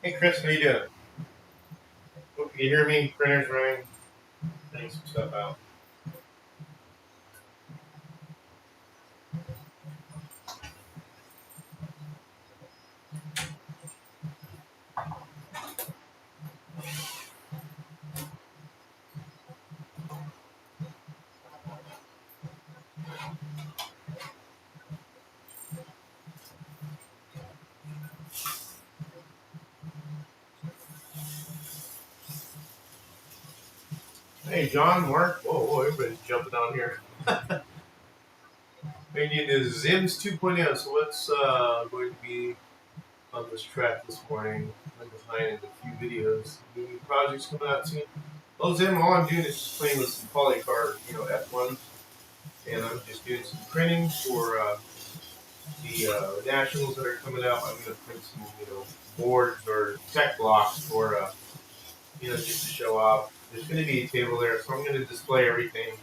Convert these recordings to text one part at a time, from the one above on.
Hey Chris, how you doing? Hope you can hear me. Printer's running. Getting some stuff out. Hey John, Mark. Whoa, everybody's jumping on here. We need the Zims 2.0. So what's going to be on this track this morning? I'm behind in a few videos. Any projects coming out soon? Well, Zim, all I'm doing is just playing with some polycard, F1s, and I'm just doing some printing for the nationals that are coming out. I'm going to print some, boards or tech blocks for just to show off. There's going to be a table there, so I'm going to display everything,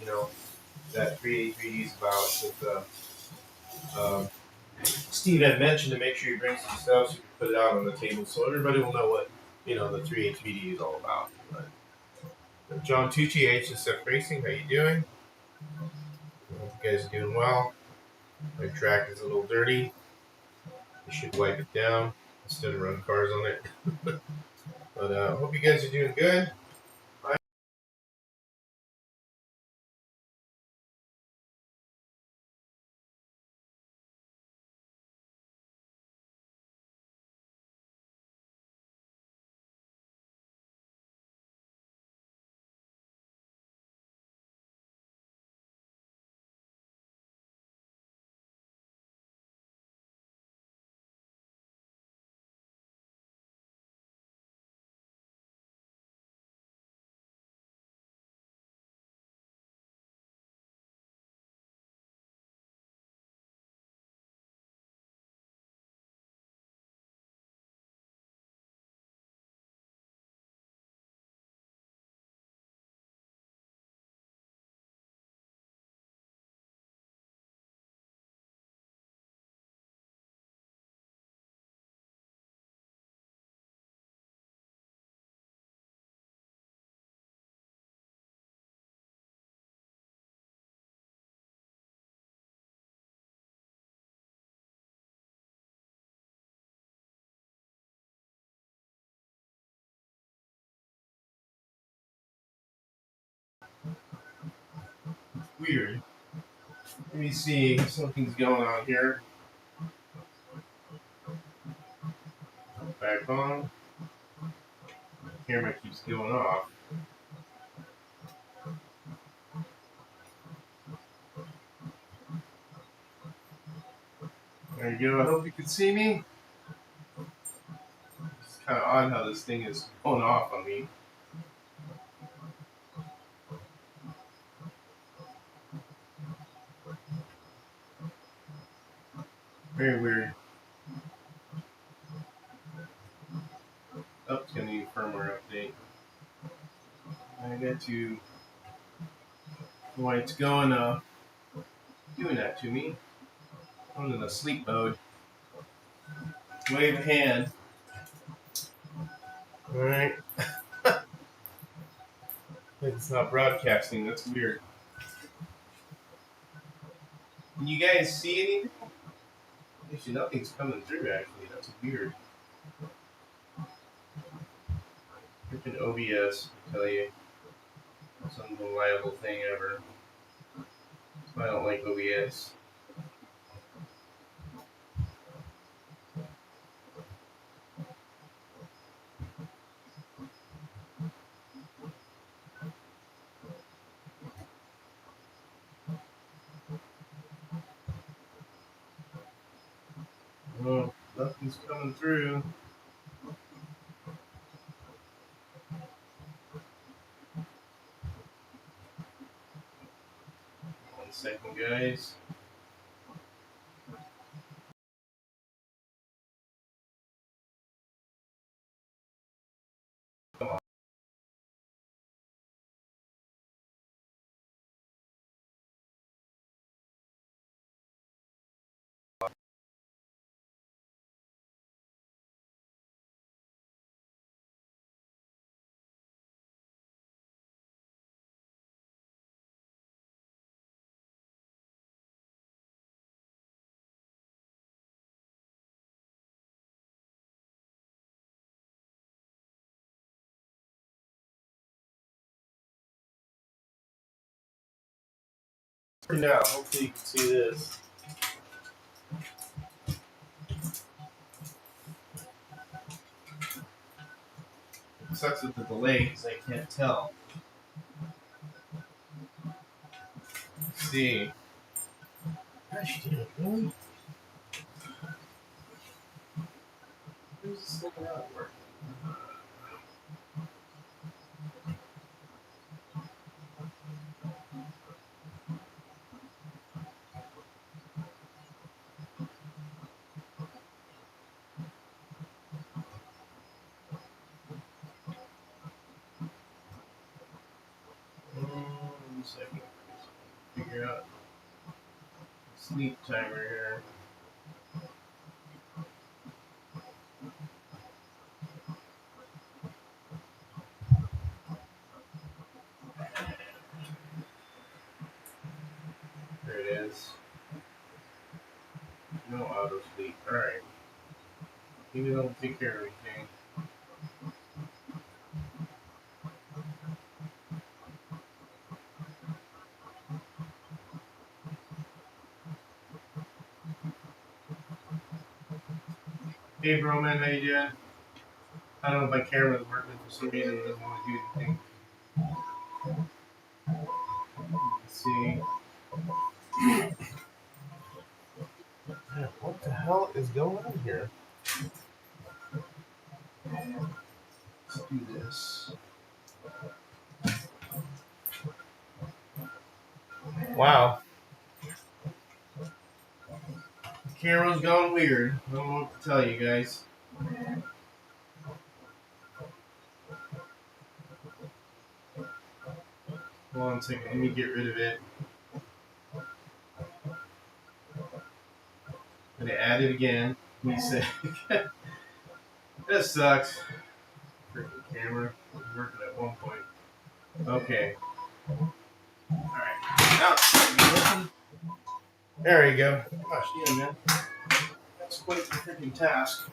that 3D3D is about. With Steve had mentioned to make sure you bring some stuff so you can put it out on the table, so everybody will know what the 3D3D is all about. But John Tucci, HSF Racing, how you doing? I hope you guys are doing well. My track is a little dirty. You should wipe it down instead of run cars on it. But I hope you guys are doing good. Weird. Let me see. Something's going on here. Back on. Camera keeps going off. There you go. I hope you can see me. It's kind of odd how this thing is going off on me. Very weird. Oh, it's going to need a firmware update. I got to. Why it's going, doing that to me. I'm in a sleep mode. Wave a hand. Alright. It's not broadcasting. That's weird. Can you guys see anything? Actually, nothing's coming through, actually. That's weird. Freaking OBS, I tell you. It's an unreliable thing ever. That's why I don't like OBS. Well, nothing's coming through. One second, guys. Now, hopefully you can see this. It sucks with the delay because I can't tell. Let's see. Gosh, damn it, really? Where's this thing not working? One second. Figure out sleep timer here. There it is. No auto sleep. Alright. Maybe that'll take care of everything. Hey, bro, man, how you doing? I don't know if my camera's working for some reason. It doesn't want to do anything. Let's see. Yeah, what the hell is going on here? Let's do this. Wow. The camera's gone weird. I don't know what to tell you guys. Hold on a second. Let me get rid of it. I'm going to add it again. Let me say. That sucks. Freaking camera. It was working at one point. Okay. Alright. Now, there you go. Gosh, yeah, man. That's quite the freaking task.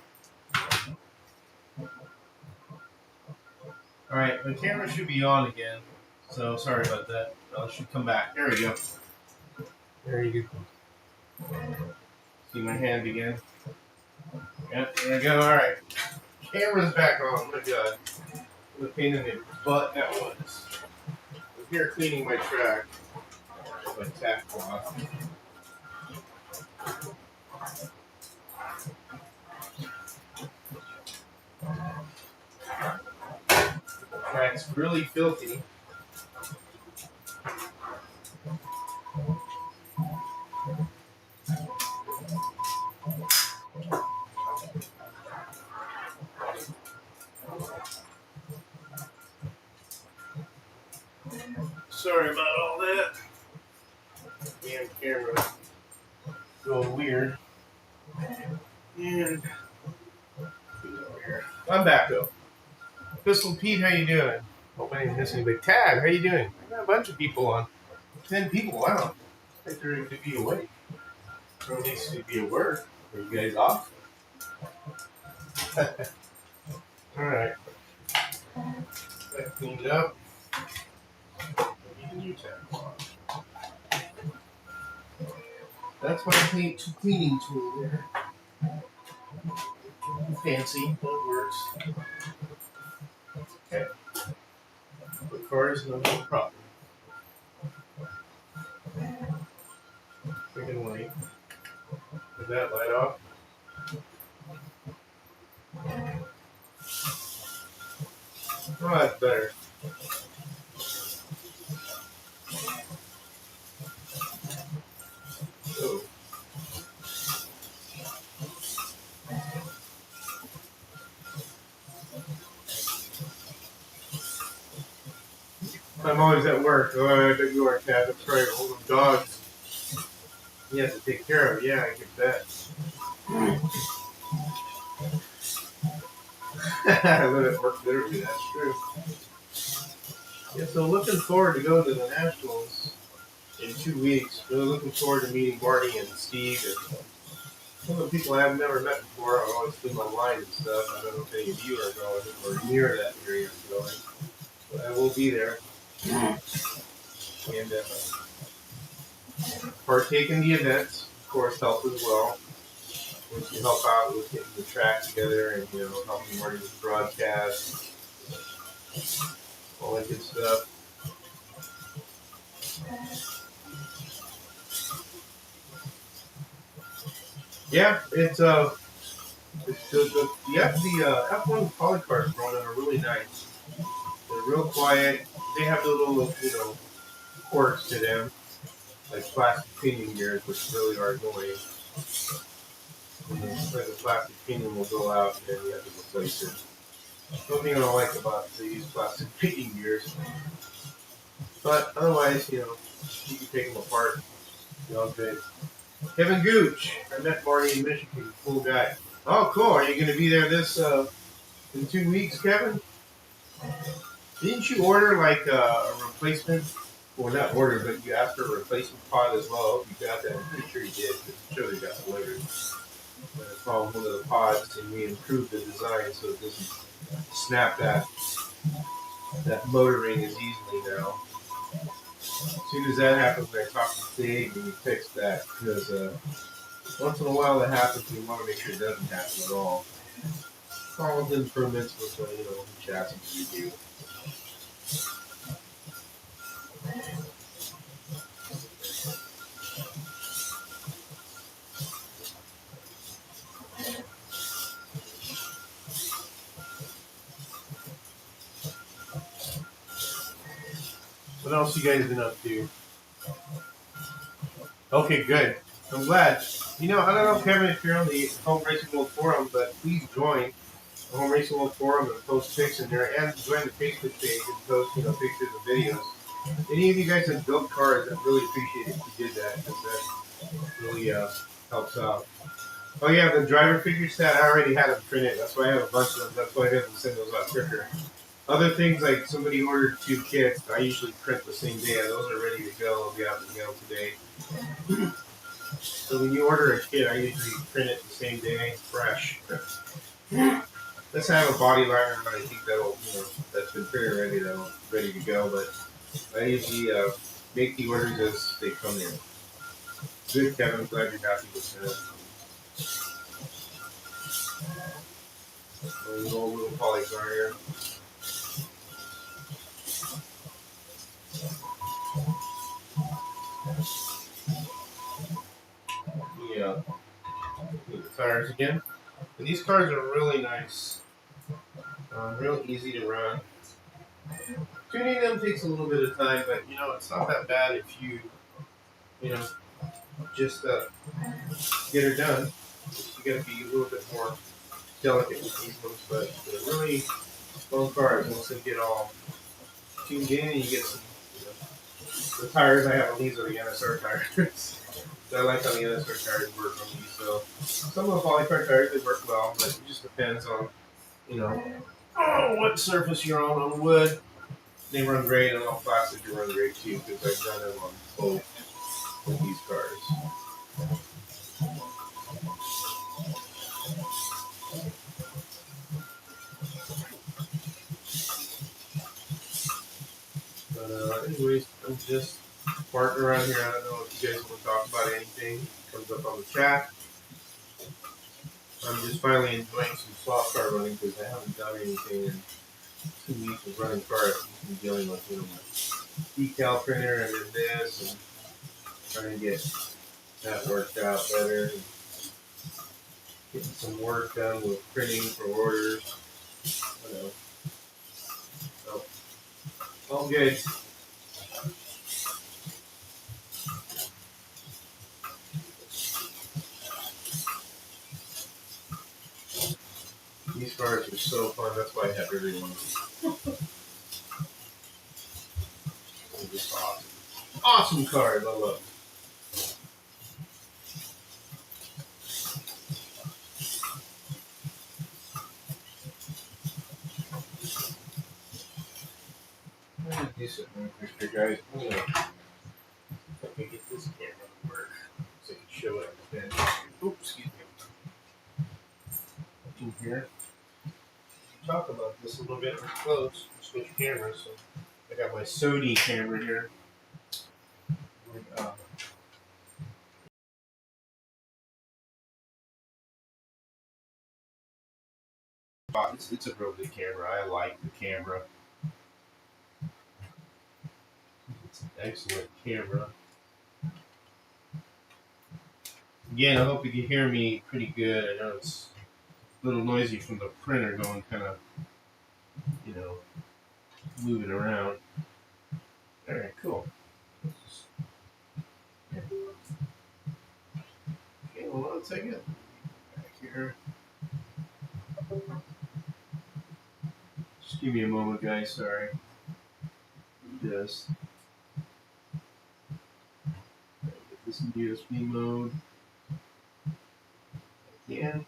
Alright, the camera should be on again. So, sorry about that. It should come back. There we go. There you go. See my hand again? Yep, there we go. Alright. Camera's back on. Oh my god. What a pain in the butt that was. I'm here cleaning my track. My tack cloth. Track's really filthy. Sorry about all that. Damn camera. Going weird. And I'm back though. Pistol Pete, how you doing? Hope I didn't miss anybody. Tad, how you doing? I got a bunch of people on. 10 people, wow. I think they're going to be awake. Or needs to be at work. Are you guys off? Alright. I cleaned it up. New tab. That's my cleaning tool there. Fancy, but it works. Okay. The car is no problem. Freaking light. Is that light off? Oh, that's better. Oh. I'm always at work. Oh, I bet you are, Cat. That's right. All them dogs. He has to take care of. Yeah, I can bet. I live at work literally. That's true. Yeah, so looking forward to going to the Nationals in 2 weeks. Really looking forward to meeting Marty and Steve and some of the people I've never met before. I've always seen online and stuff. I don't know if any of you are going or near that area are going. But I will be there. And partake in the events, of course, help as well. Once you help out with getting the track together and helping Marty with the broadcast, all that good stuff. Yeah, it's the F1 polycars running are really nice. They're real quiet. They have the little quirks to them, like plastic pinion gears, which really are annoying. Like the plastic pinion will go out and then you have to replace it. One thing I don't like about these plastic pinion gears. But otherwise, you can take them apart. They're all good. Kevin Gooch. I met Marty in Michigan. Cool guy. Oh, cool. Are you going to be there in 2 weeks, Kevin? Didn't you order like a replacement? Well, not order, but you asked for a replacement pod as well. You got that. I'm pretty sure you did. I'm sure they got delivered. I found one of the pods and we improved the design so it doesn't snap that motor ring as easily now. As soon as that happens, I talk to Dave and he fixed that because once in a while that happens. We want to make sure it doesn't happen at all. All the improvements with the chassis we do. What else you guys been up to? Okay, good. I'm glad. I don't know, Kevin, if you're on the Home Racing World Forum, but please join the Home Racing World Forum and post pics in there, and join the Facebook page and post, pictures and videos. Any of you guys that built cars, I really appreciate it if you did that, because that really helps out. Oh yeah, the driver figure set, I already had them printed. That's why I have a bunch of them. That's why I didn't send those out quicker. Other things like somebody ordered 2 kits, I usually print the same day. Those are ready to go. They'll be out to mail today. So when you order a kit, I usually print it the same day, fresh. Let's have a body liner, and I think that's been pretty ready to go. But I usually make the orders as they come in. Good, Kevin. I'm glad you're happy with that. A little polycar here. Yeah. The tires again. And these cars are really nice. Real easy to run. Tuning them takes a little bit of time, but it's not that bad if you just get her done. You got to be a little bit more delicate with these ones, but they're really fun cars once they get all tuned in and you get some. The tires I have on these are the NSR tires. So I like how the NSR tires work on these. So some of the polycar tires, they work well, but it just depends on what surface you're on wood. They run great, and on plastic they run great too, because I've done them on both of these cars. But anyways, I'm just farting around here. I don't know if you guys want to talk about anything. Comes up on the chat. I'm just finally enjoying some soft car running because I haven't done anything in 2 weeks of running cars. I've been dealing with my decal printer and then this and trying to get that worked out better. And getting some work done with printing for orders. So, all good. These cars are so fun. That's why I have every one of them. They're just awesome. Awesome cars. I love them. I'm gonna do something for guys. I'm gonna let me get this camera to work so I can show it again. Oops, excuse me. In here. Talk about this a little bit close. Switch cameras. So I got my Sony camera here. It's a real good camera. I like the camera. It's an excellent camera. Again, I hope you can hear me pretty good. I know it's a little noisy from the printer going kind of, moving around. Alright, cool. Okay, hold on a second. Back here. Just give me a moment, guys. Sorry. Just get this in USB mode. Again.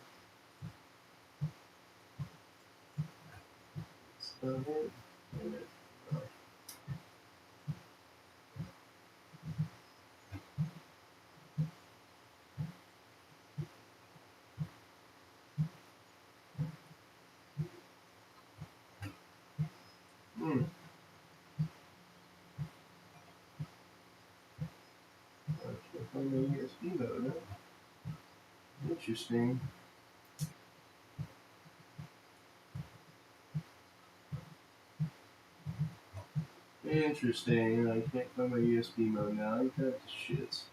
On the USB mode. Interesting. Interesting. I can't find my USB mode now. Ain't that the shits?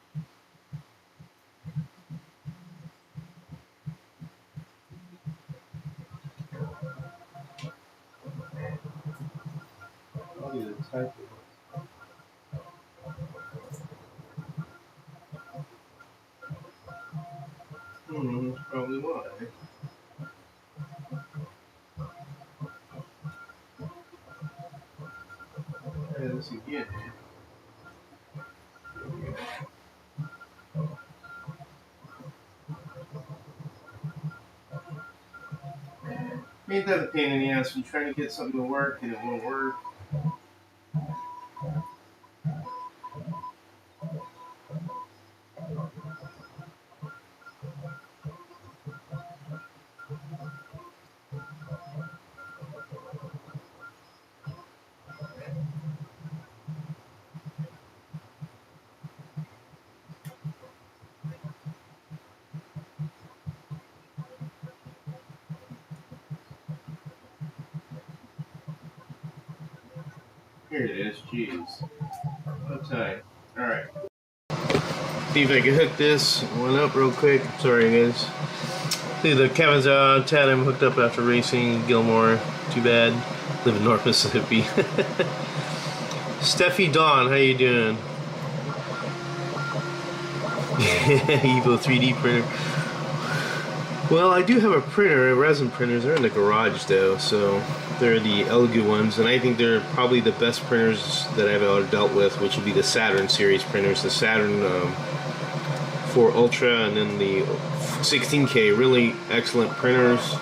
I'll either type it. That's probably why. Try this again. Ain't that a pain in the ass when you're trying to get something to work and it won't work? Here it is, jeez. What time? Alright. See if I can hook this one up real quick. Sorry guys. See, the Kevin's on. Tad, I'm hooked up after racing. Gilmore, too bad. Live in North Mississippi. Steffi Dawn, how you doing? Evo 3D printer. Well, I do have a printer, a resin printers. They're in the garage though, so they're the Elegoo ones, and I think they're probably the best printers that I've ever dealt with, which would be the Saturn series printers. The Saturn 4 Ultra and then the 16K, really excellent printers.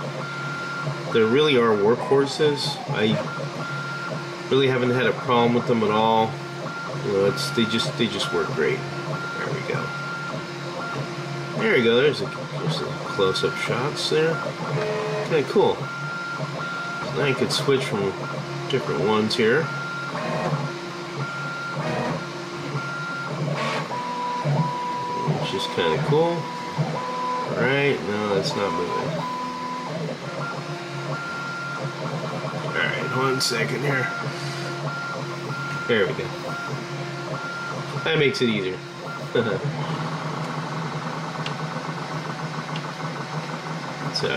They really are workhorses. I really haven't had a problem with them at all. They just work great. There we go. There we go. There's a close-up shots there. Kind of cool. So now I could switch from different ones here. Which is kind of cool. Alright, no, that's not moving. Alright, 1 second here. There we go. That makes it easier. So,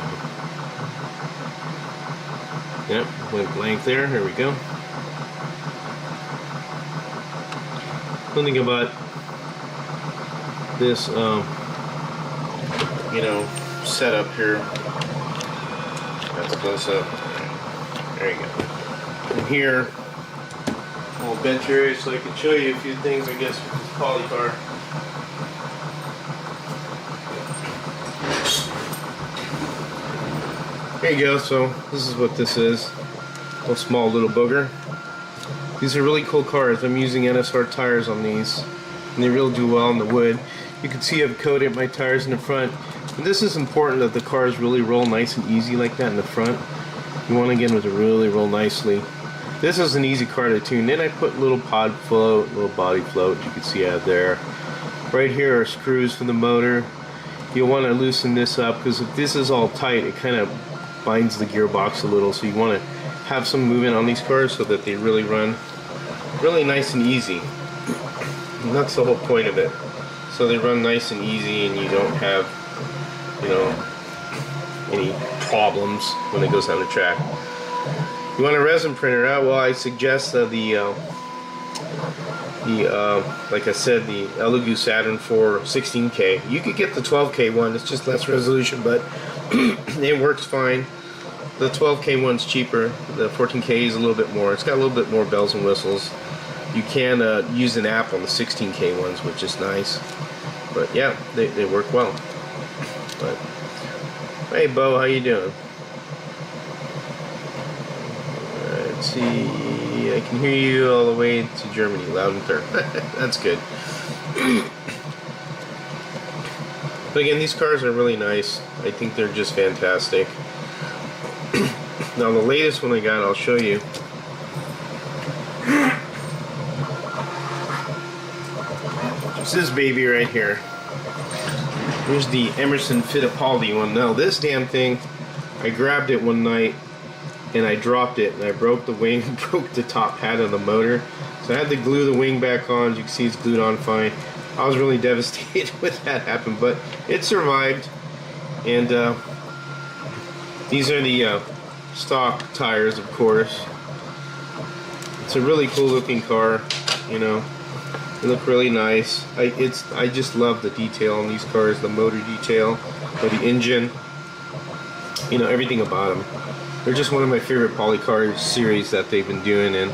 yep, went blank there. Here we go. One thing about this, setup here. That's close up. There you go. And here, a little bench area, so I can show you a few things, I guess, with this polycar. There you go. So this is what this is. A small little booger. These are really cool cars. I'm using NSR tires on these, and they really do well on the wood. You can see I've coated my tires in the front. And this is important that the cars really roll nice and easy like that in the front. You want to get them to really roll nicely. This is an easy car to tune. Then I put little pod float, little body float. You can see out there. Right here are screws for the motor. You'll want to loosen this up because if this is all tight, it kind of binds the gearbox a little. So you want to have some movement on these cars so that they really run really nice and easy. And that's the whole point of it. So they run nice and easy, and you don't have, you know, any problems when it goes down the track. You want a resin printer out? Well, I suggest like I said, the Elegoo Saturn 4 16K. You could get the 12K one. It's just less resolution, but it works fine. The 12K one's cheaper. The 14K is a little bit more. It's got a little bit more bells and whistles. You can use an app on the 16K ones, which is nice. But yeah, they work well. But hey, Bo, how you doing? Let's see. I can hear you all the way to Germany, loud and clear. That's good. But again, these cars are really nice. I think they're just fantastic. Now the latest one I got, I'll show you. It's this baby right here. Here's the Emerson Fittipaldi one. Now this damn thing, I grabbed it one night and I dropped it and I broke the wing, broke the top hat of the motor. So I had to glue the wing back on. As you can see, it's glued on fine. I was really devastated when that happened, but it survived. And these are the stock tires, of course. It's a really cool looking car, you know. They look really nice. I just love the detail on these cars, the motor detail, or the engine, you know, everything about them. They're just one of my favorite polycar series that they've been doing, and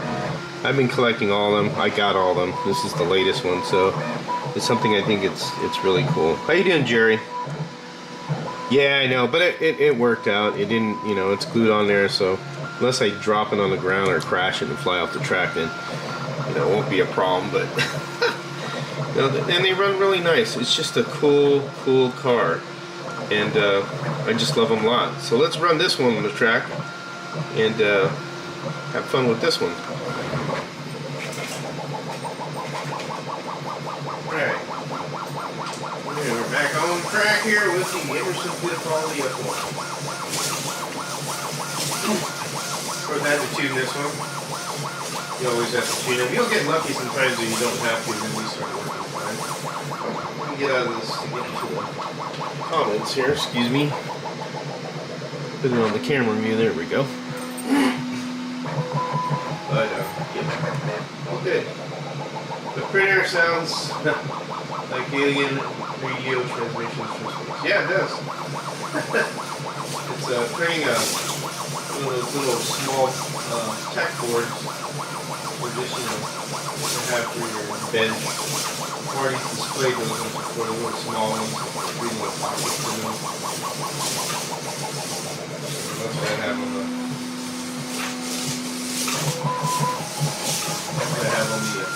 I've been collecting all of them. I got all of them. This is the latest one, so it's something I think it's really cool. How you doing, Jerry? Yeah, I know, but it worked out. It didn't, you know, it's glued on there, so unless I drop it on the ground or crash it and fly off the track, then, you know, it won't be a problem. But you know, and they run really nice. It's just a cool car, and I just love them a lot. So let's run this one on the track and have fun with this one. Alright, we're back on track here with the Emerson Fittipaldi F1. Of course, I had to tune this one. You always have to tune it. You'll get lucky sometimes that you don't have to, and then you start working fine. Let me get out of this to get to the comments here. Excuse me. Put it on the camera view. There we go. But, yeah. All good. The printer sounds like alien radio transmissions from space. Yeah, it does. It's printing one of those little small tech boards for just, you know, to have for your bench. I've already displayed those for the little small ones, reading the pockets in them. That's what I have on the.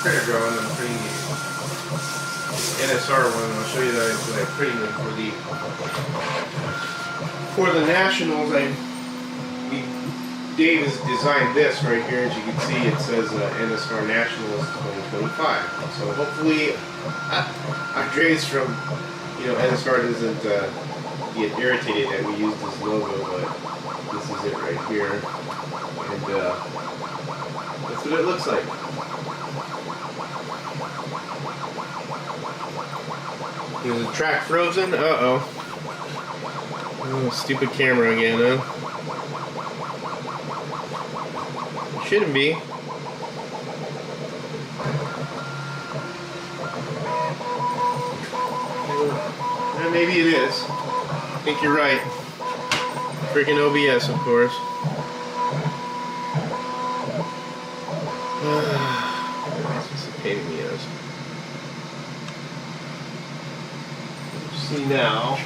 Printer drawing. I'm printing the NSR one. I'll show you that I'm printing them for the Nationals. Dave has designed this right here. As you can see, it says NSR Nationals 2025. So hopefully, Andres from NSR doesn't get irritated that we use this logo, but this is it right here, and that's what it looks like. Is the track frozen? Uh-oh. Oh, stupid camera again, huh? Shouldn't be. Maybe it is. I think you're right. Freaking OBS, of course. It's just a pain in the ass. See now.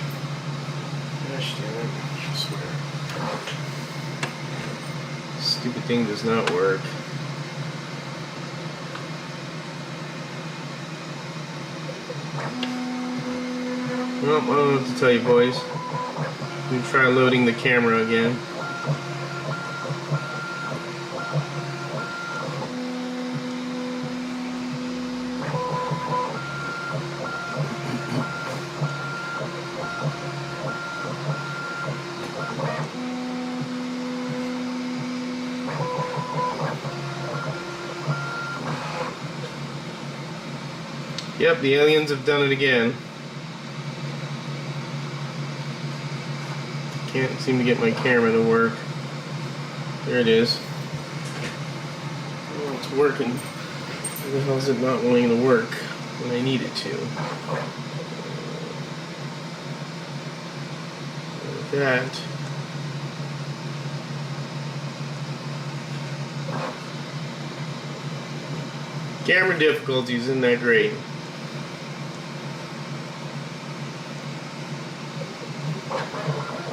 Gosh damn it. I swear. Stupid thing does not work. Well, I don't know what to tell you, boys. Let me try loading the camera again. Yep, the aliens have done it again. Can't seem to get my camera to work. There it is. Oh, it's working. Why the hell is it not wanting to work when I need it to? Like that. Camera difficulty isn't that great.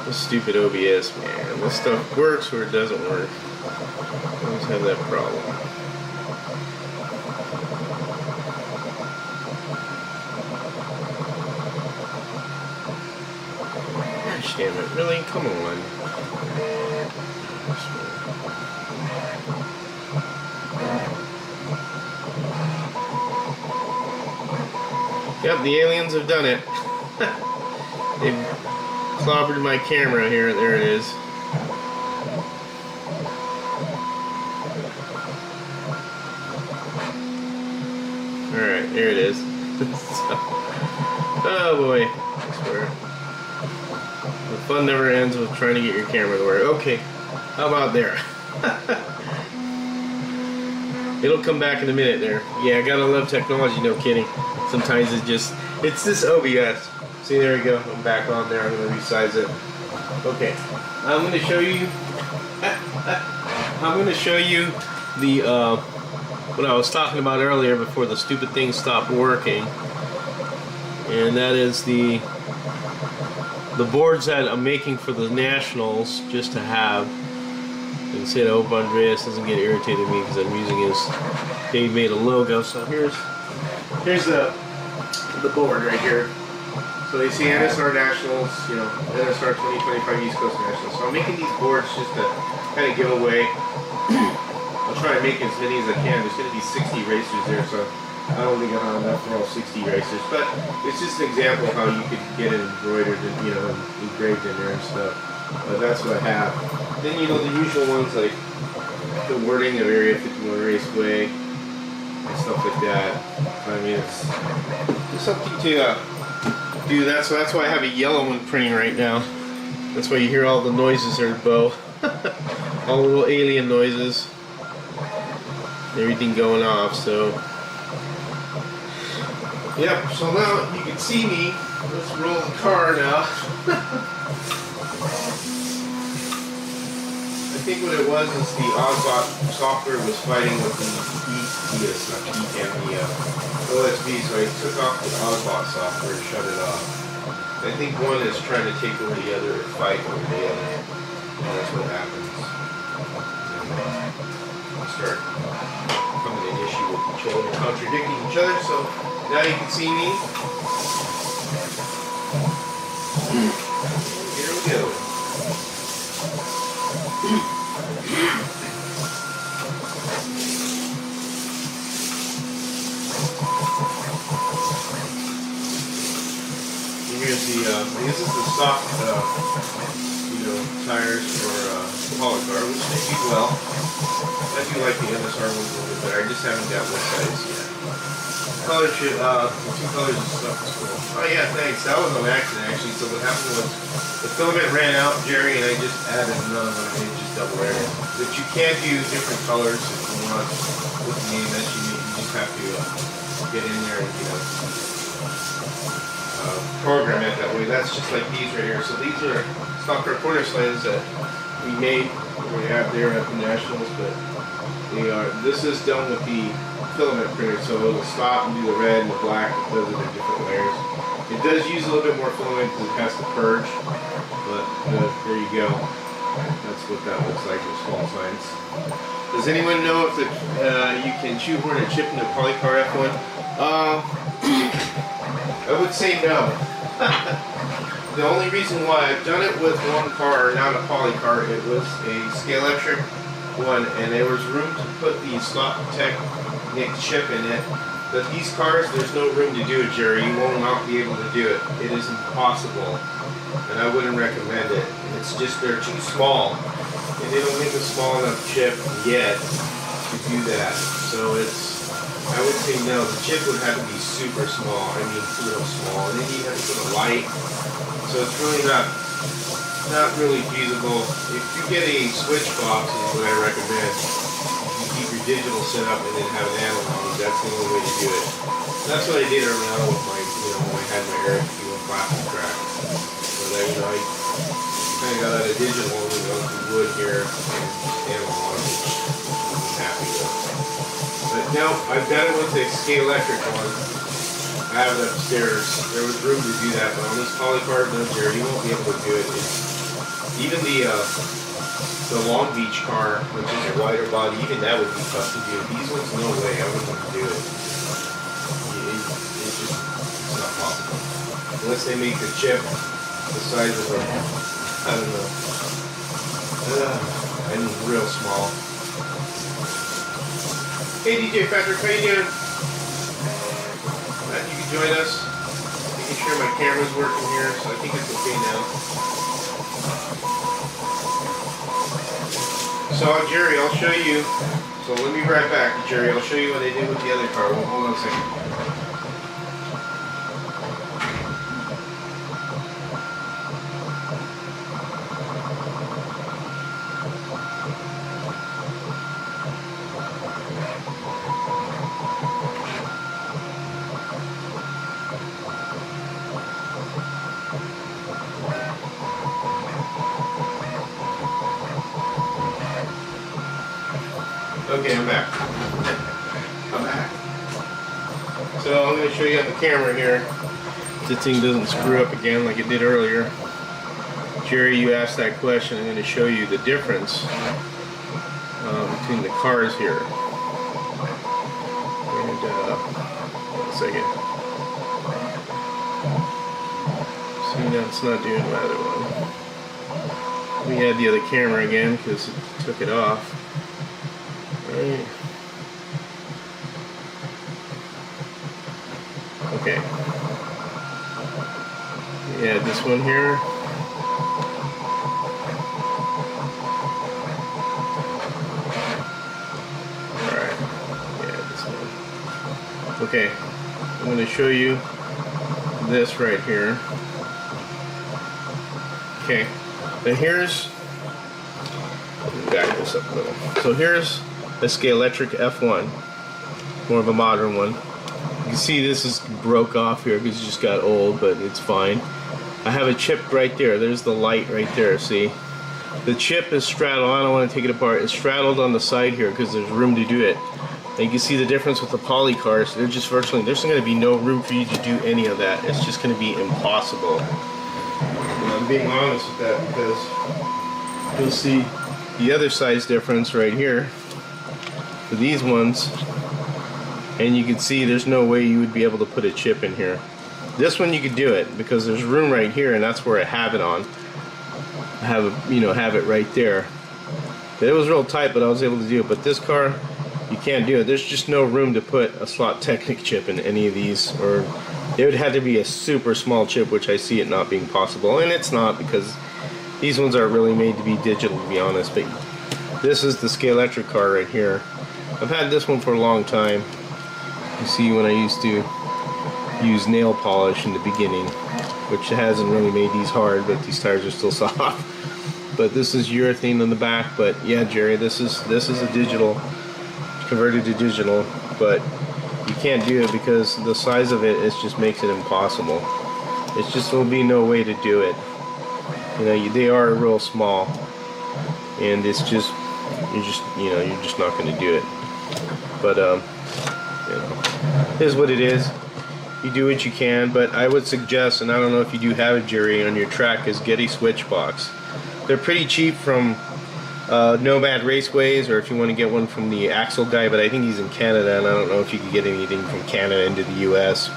This stupid OBS, man. This stuff works or it doesn't work. I always have that problem. Gosh damn it, really? Come on. Yep, the aliens have done it. They've clobbered my camera here. There it is. Alright, there it is. Oh boy. I swear. The fun never ends with trying to get your camera to work. Okay, how about there? It'll come back in a minute there. Yeah, I gotta love technology, no kidding. Sometimes it's this OBS. See, there we go. I'm back on there. I'm gonna resize it. Okay, I'm gonna show you. I'm gonna show you the what I was talking about earlier before the stupid thing stopped working, and that is the boards that I'm making for the Nationals, just to have. And say, I hope Andreas doesn't get irritated with me because I'm using his Dave made a logo. So here's the board right here. So you see NSR Nationals, you know, NSR 2025 East Coast Nationals. So I'm making these boards just to kind of give away. I'll try to make as many as I can. There's going to be 60 racers there, so I don't think I have enough for all 60 racers. But it's just an example of how you could get it embroidered and, you know, engraved in there and stuff. But that's what I have. Then, you know, the usual ones like the wording of Area 51 Raceway and stuff like that. I mean, it's something to do that. So that's why I have a yellow one printing right now. That's why you hear all the noises there, Bo. All the little alien noises. Everything going off, so. Yep, so now you can see me. Let's roll the car now. I think what it was is the Ozbot software was fighting with the OSB, so I took off the Ozbot software and shut it off. I think one is trying to take over the other or fight over the other. And that's what happens. And start coming in issue with each other, contradicting each other. So now you can see me. Here we go. Here's the, this is the stock, you know, tires for Polycar, which they do well. I do like the MSR ones a little bit better. I just haven't got one size yet. Color should, the two colors and stuff is cool. Oh yeah, thanks. That was an accident actually. So what happened was the filament ran out, Jerry, and I just added another one. I just double air it. But you can't do different colors if you want with the AMS. You just have to get in there and, you know, program it that way. That's just like these right here. So these are stock corner sleds that we made. We have there at the Nationals, but they are. This is done with the filament printer, so it'll stop and do the red and the black. It does it in different layers. It does use a little bit more filament because it has to purge, but there you go. That's what that looks like with small signs. Does anyone know if you can shoehorn a chip into Polycar F1? I would say no. The only reason why I've done it with one car, not a Polycar, it was a Scalextric one, and there was room to put the Stock Technic chip in it. But these cars, there's no room to do it, Jerry. You will not be able to do it. It is impossible, and I wouldn't recommend it. It's just they're too small, and they don't make a small enough chip yet to do that. So it's I would say no. The chip would have to be super small. I mean, real small, and then you have to put a light. So it's really not really feasible. If you get a switch box, is what I recommend. You keep your digital set up and then have an analog. That's the only way to do it. That's what I did early on with my, when I had my Eric doing plastic track. So that, I kind of got out of digital and went to wood here and analog, which I'm happy with. But no, I've got it with the Scalextric one. I have it upstairs. There was room to do that, but on this polycarbonate no, Jerry, you won't be able to do it. Even the Long Beach car, which is a wider body, even that would be tough to do. These ones, no way, I wouldn't want to do it. It's not possible. Unless they make the chip the size of a, I don't know, I mean real small. Hey DJ Patrick, how you doing? Glad you can join us. Making sure my camera's working here, so I think it's okay now. So Jerry, I'll show you. So let me be right back, Jerry. I'll show you what I did with the other car. Well, hold on a second. Okay, I'm back. So I'm going to show you on the camera here. This thing doesn't screw up again like it did earlier. Jerry, you asked that question. I'm going to show you the difference between the cars here. And one second. See, now it's not doing the other one. We had the other camera again because it took it off. Right. Okay. Yeah, this one here. Alright. Yeah, this one. Okay. I'm going to show you this right here. Okay. Then here's, back this up a little. So here's a Scalextric F1, more of a modern one. You can see this is broke off here because it just got old, but it's fine. I have a chip right there. There's the light right there, see? The chip is straddled. I don't want to take it apart. It's straddled on the side here because there's room to do it. And you can see the difference with the poly cars. They're just virtually, there's going to be no room for you to do any of that. It's just going to be impossible. And I'm being honest with that because you'll see the other size difference right here for these ones, and you can see there's no way you would be able to put a chip in here. This one you could do it because there's room right here, and that's where I have it on. I have have it right there. But it was real tight, but I was able to do it. But this car, you can't do it. There's just no room to put a Slot Technic chip in any of these, or it would have to be a super small chip, which I see it not being possible, and it's not because these ones are really made to be digital, to be honest. But this is the Scalextric car right here. I've had this one for a long time. You see, when I used to use nail polish in the beginning, which hasn't really made these hard, but these tires are still soft. But this is urethane on the back. But yeah, Jerry, this is a digital, converted to digital, but you can't do it because the size of it just makes it impossible. It's just, there'll be no way to do it. They are real small, and it's just you're just not going to do it. But it is what it is. You do what you can, but I would suggest, and I don't know if you do have it, Jerry, on your track, is get a switch box. They're pretty cheap from Nomad Raceways, or if you want to get one from the Axle guy, but I think he's in Canada, and I don't know if you can get anything from Canada into the US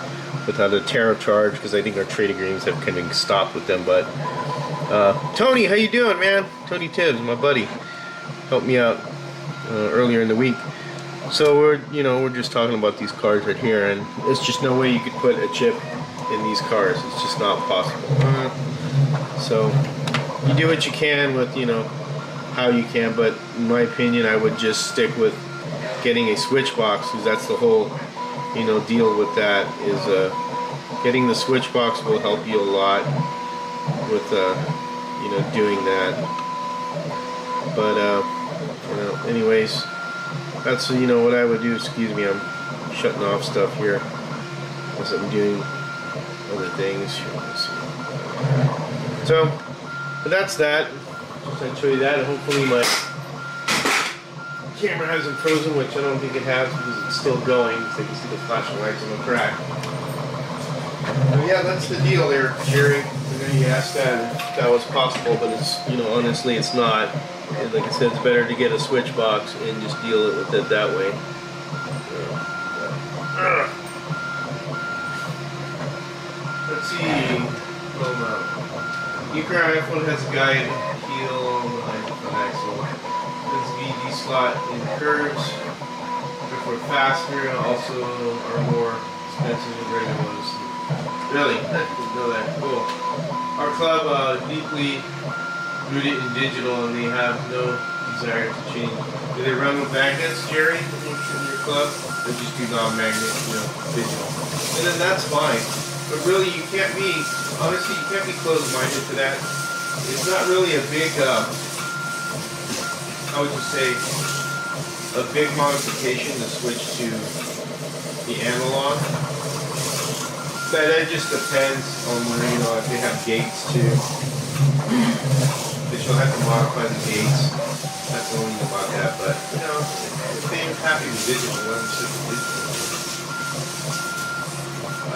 without a tariff charge, because I think our trade agreements have kind of stopped with them. But Tony, how you doing, man? Tony Tibbs, my buddy, helped me out earlier in the week. So we're just talking about these cars right here, and there's just no way you could put a chip in these cars. It's just not possible. So you do what you can with how you can, but in my opinion, I would just stick with getting a switch box, because that's the whole, deal with that, is getting the switch box will help you a lot with, doing that. But, anyways, that's, what I would do. Excuse me, I'm shutting off stuff here as I'm doing other things. So, but that's that. Just to show you that, and hopefully my camera hasn't frozen, which I don't think it has because it's still going, so you can see the flashing lights on the track. So yeah, that's the deal there, Jerry. I know you asked that if that was possible, but it's, honestly it's not. And like I said, it's better to get a switch box and just deal with it that way. Let's see. ECrown iPhone has a guide heel on the iPhone axle. This VD slot in curves, therefore faster, and also are more expensive than regular ones. Really? I didn't know that. Cool. Our club deeply rooted in digital, and they have no desire to change. Do they run with magnets, Jerry, in your club? They just do non-magnet, digital. And then that's fine. But really, you can't be, honestly, you can't be closed-minded to that. It's not really a big, how would you say, a big modification to switch to the analog. But it just depends on, if they have gates too. But you'll have to modify the gates. That's the only thing about that. But, if they're happy with digital, let them stick with digital.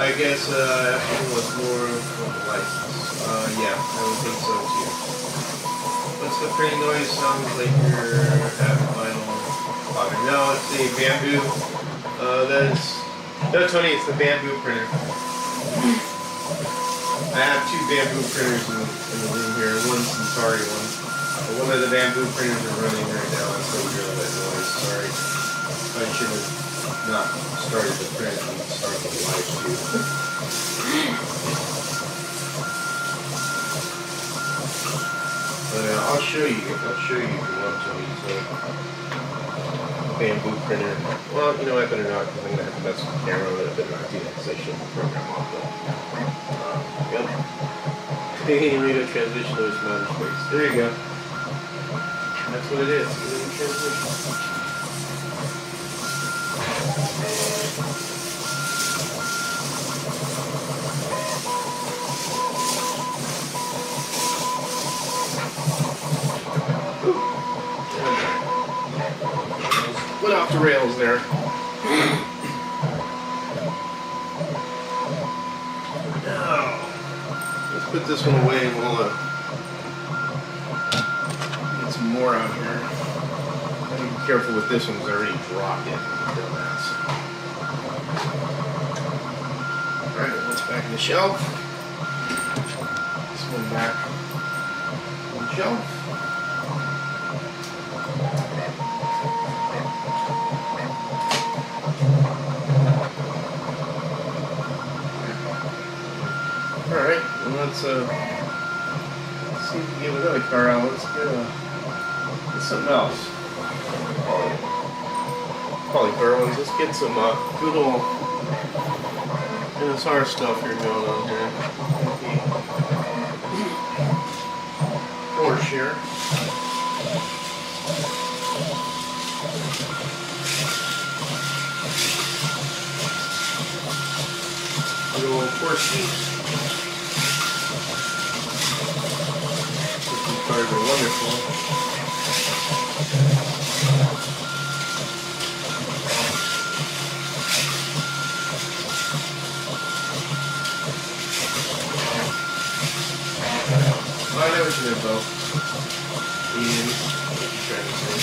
I guess Apple was more of a license. Yeah, I would think so too. What's the pretty noise? Sounds like you're having vinyl powder. No, it's the bamboo. No, Tony, it's the bamboo printer. I have two bamboo printers in the room here. One's the Sorry one. But one of the bamboo printers are running right now, and so we hear all that noise. Sorry. I should have not started the print and started the live too. But I'll show you if you want to. So, bamboo printer. Well, I better not, because I'm going to have to mess with the camera a little bit, not do that, because I shouldn't program off the. Yep. Taking radio transition to its mountain space. There you go. That's what it is. Radio transition. Went off the rails there. Now, let's put this one away and we'll get some more out here. Be careful with this one because I already dropped it. Alright, that's back in the shelf. This one back on the shelf. Alright, well let's see if we can get another car out. Let's get something else. Polycar ones. Let's get some good old NSR stuff here going on here. Porsche here. Good old Porsche. Cars are wonderful. I know what you're about. Ian, what you trying to say?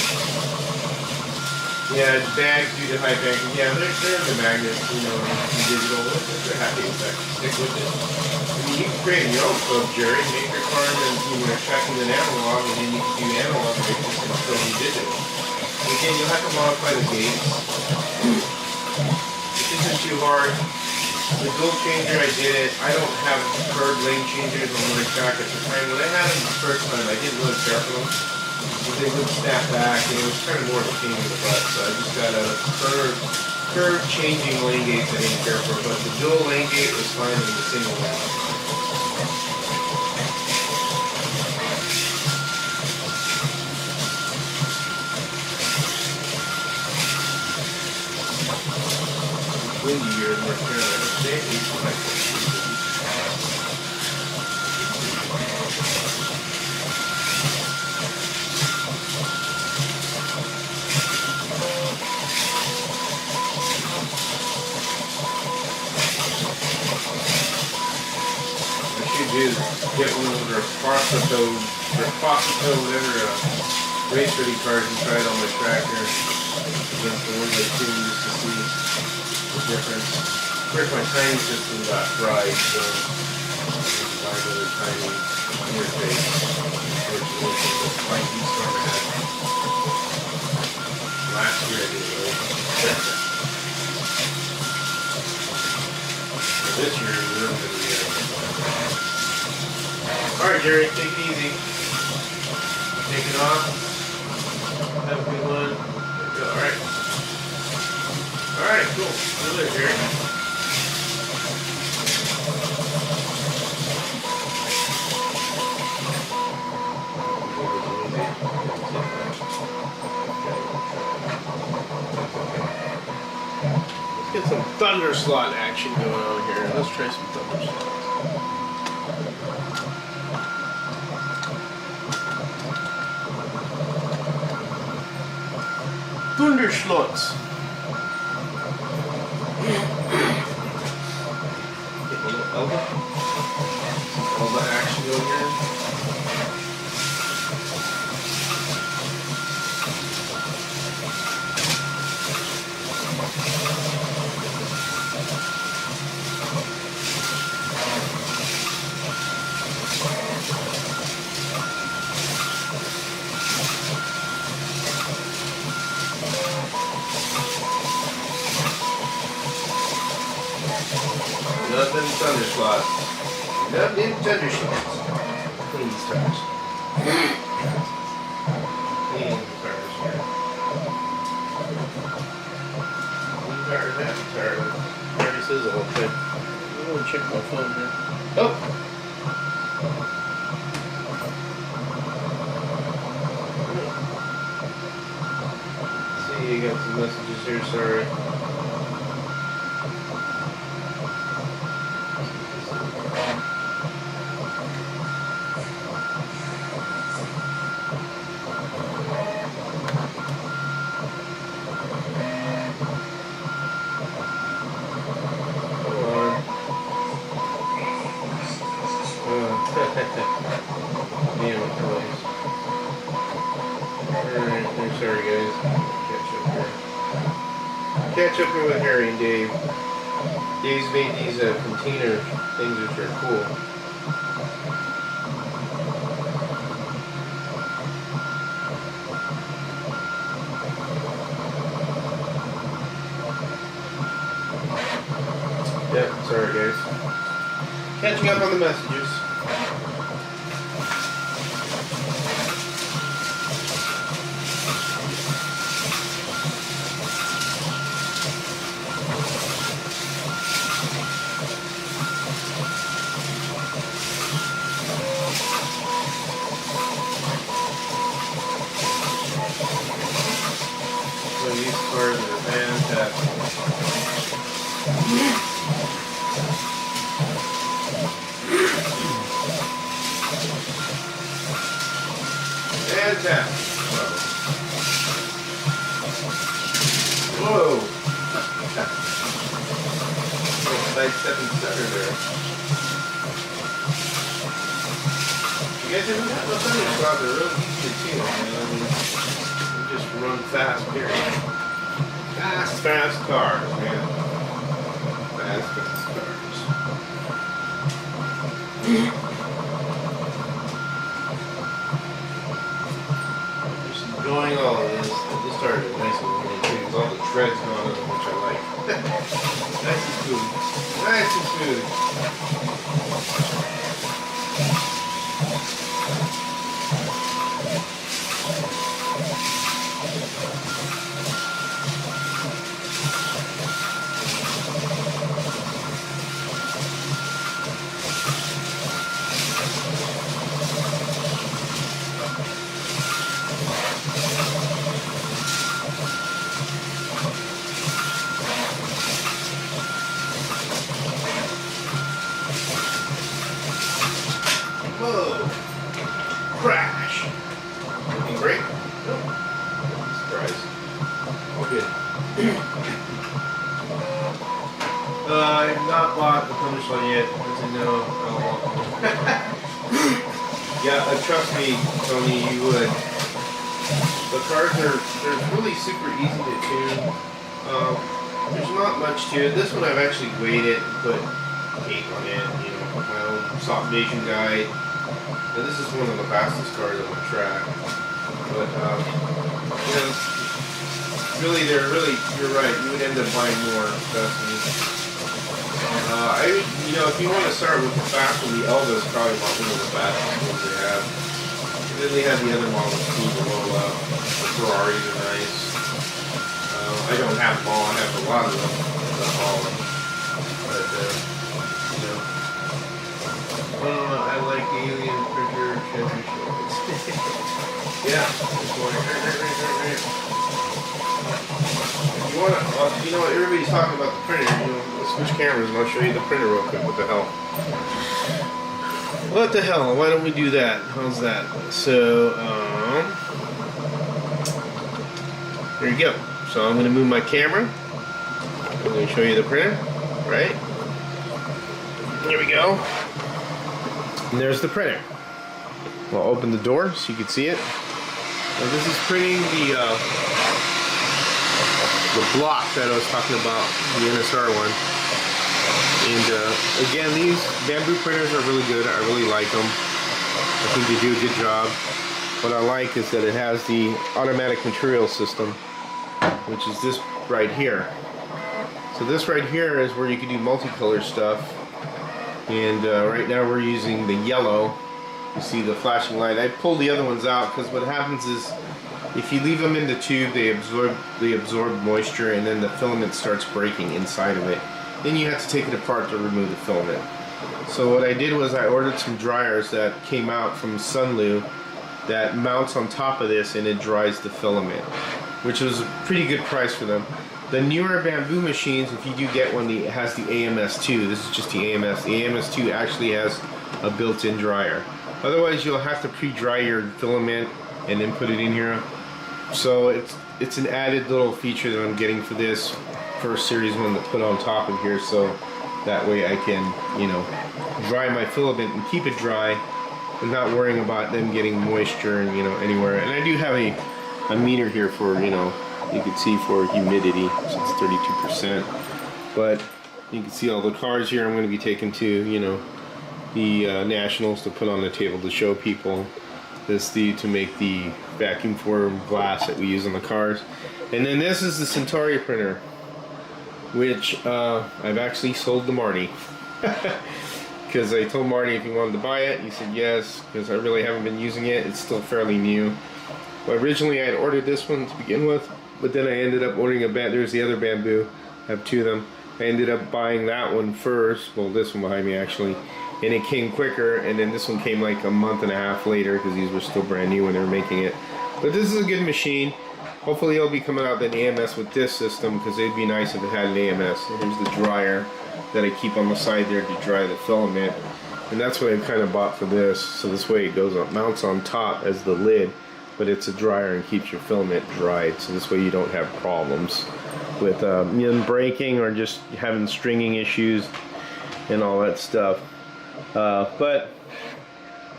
Yeah, it's bags due to high banking. Yeah, they're the magnets, digital. They're happy with that. Stick with it. I mean, you can create your own club, Jerry. Make your car and then tracking an analog, and then you can do analog mixes and still do digital. And again, you'll have to modify the gates. This isn't too hard. The dual changer, I did it. I don't have curved lane changers on my track at the time. When I had them the first time, I didn't really care for them. They would snap back, and it was kind of more of a pain in the butt. So I just got a curve changing lane gates I didn't care for, but the dual lane gate was fine in the single one. It's windy here in North Carolina. Today, it's like is get one of their Reposito, whatever, race ready cars and try it on my tractor against the ones I tuned just to see the difference. Of course, my timing system got fried, so I need to find another timing interface. Unfortunately, from the flight storm I had last year, I didn't know. This year, we're going to be alright, Jerry, take it easy. Take it off. Have a good one. Alright. Alright, cool. Good luck, Jerry. Let's get some thunder slot action going on here. Let's try some thunder slots. Thunder slots. Get a little elbow action going here. Nothing thunder slots. Nothing thunder slots. Clean these tires. Clean the tires here. Clean tires, happy tires. Already says the whole thing. I'm going to check my phone here. Oh! See, you got some messages here, sorry. Damn it, boys. Alright, I'm sorry guys. Catch up here with Harry and Dave. Dave's made these container things which are cool. Yeah, sorry guys. Catching up on the messages. So these cars are fantastic. Fantastic. Whoa. Sidestepping center there. You guys ever got the thunder slots? They're real easy to tune, man. I mean, you just run fast, period. Fast cars, man. Fast cars. Just enjoying all of this. This started nice and windy too. There's all the treads going on, which I like. Nice and smooth. Nice and smooth. Whoa! Crash! Looking great? Nope. Surprise. All good. I've not bought the finish line yet, as I know. Yeah, trust me, Tony, you would. The cars they're really super easy to tune. There's not much to it. This one I've actually weighed it and put tape on it, you know, my own soft vision guide. And this is one of the fastest cars on the track. But you know, you're right, you would end up buying more, trust me. You know, if you want to start with the fast one, the Elva is probably one of the fastest ones they have. And then they have the other models too, the Ferraris are nice. I don't have them all, I have a lot of them, not all of them. But, you know. I like the Alien Printer Chevy shorts. Yeah, you wanna, you know what, everybody's talking about the printer, you know, let's switch cameras and I'll show you the printer real quick. What the hell? What the hell? Why don't we do that? How's that? So, there you go. So I'm going to move my camera. I'm going to show you the printer, right? Here we go. And there's the printer. I'll open the door so you can see it. Now this is printing the block that I was talking about, the NSR one. And again, these bamboo printers are really good. I really like them. I think they do a good job. What I like is that it has the automatic material system, which is this right here. So this right here is where you can do multicolor stuff. And right now we're using the yellow. You see the flashing light. I pulled the other ones out because what happens is if you leave them in the tube, they absorb moisture, and then the filament starts breaking inside of it. Then you have to take it apart to remove the filament. So what I did was I ordered some dryers that came out from Sunlu that mounts on top of this and it dries the filament, which was a pretty good price for them. The newer bamboo machines, if you do get one, it has the AMS2. This is just the AMS. The AMS2 actually has a built-in dryer. Otherwise, you'll have to pre-dry your filament and then put it in here. So it's an added little feature that I'm getting for this first series one to put on top of here, so that way I can, you know, dry my filament and keep it dry and not worrying about them getting moisture and, you know, anywhere. And I do have a meter here for, you know, you can see for humidity, so it's 32%. But you can see all the cars here I'm going to be taking to, you know, the nationals to put on the table to show people. This to make the vacuum form glass that we use on the cars. And then this is the Centauri printer, which I've actually sold to Marty. Because I told Marty if he wanted to buy it, he said yes, because I really haven't been using it. It's still fairly new. Well, originally I had ordered this one to begin with, but then I ended up ordering there's the other bamboo. I have two of them. I ended up buying that one first, well, this one behind me actually, and it came quicker, and then this one came like a month and a half later because these were still brand new when they were making it. But this is a good machine. Hopefully it'll be coming out an AMS with this system, because it'd be nice if it had an AMS. And here's the dryer that I keep on the side there to dry the filament, and that's what I kind of bought for this. So this way it goes up, mounts on top as the lid, but it's a dryer and keeps your filament dried, so this way you don't have problems with breaking or just having stringing issues and all that stuff. But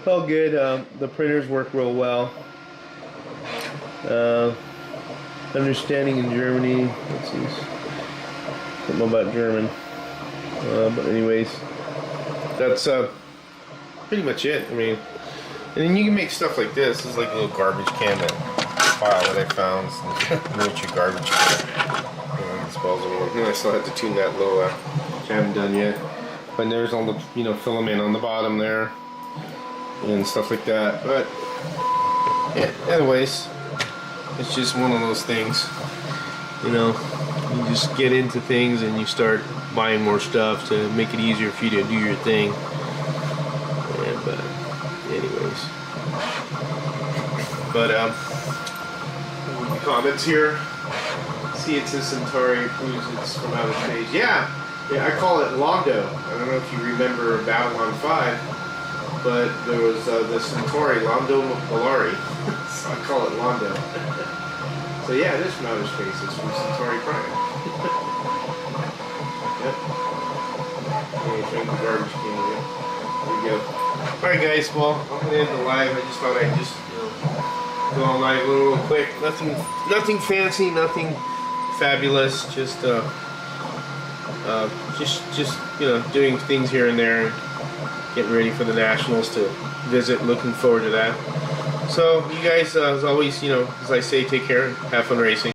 all good. The printers work real well. Understanding in Germany. Let's see, something about German. But anyways, that's pretty much it. I mean, and then you can make stuff like this. This is like a little garbage can file that I found. Miniature garbage can. Disposable. And I still have to tune that low up, which I haven't done yet. But there's all the filament on the bottom there and stuff like that. But Yeah, anyways, it's just one of those things. You know, you just get into things and you start buying more stuff to make it easier for you to do your thing. And anyways, but comments here. See, it's a Centauri proves it's from outer space. Yeah, I call it Londo. I don't know if you remember Babylon 5, but there was the Centauri, Londo Mollari. So I call it Londo. So yeah, it is from outer space. It's from Centauri Prime. Yep. Yeah, drink the garbage can. Yeah. There you go. Alright guys, well, I'm gonna end the live. I just thought I'd just, go on live a little quick. Nothing fancy, nothing fabulous. Just doing things here and there, getting ready for the Nationals to visit. Looking forward to that. So you guys, as always, as I say, take care and have fun racing.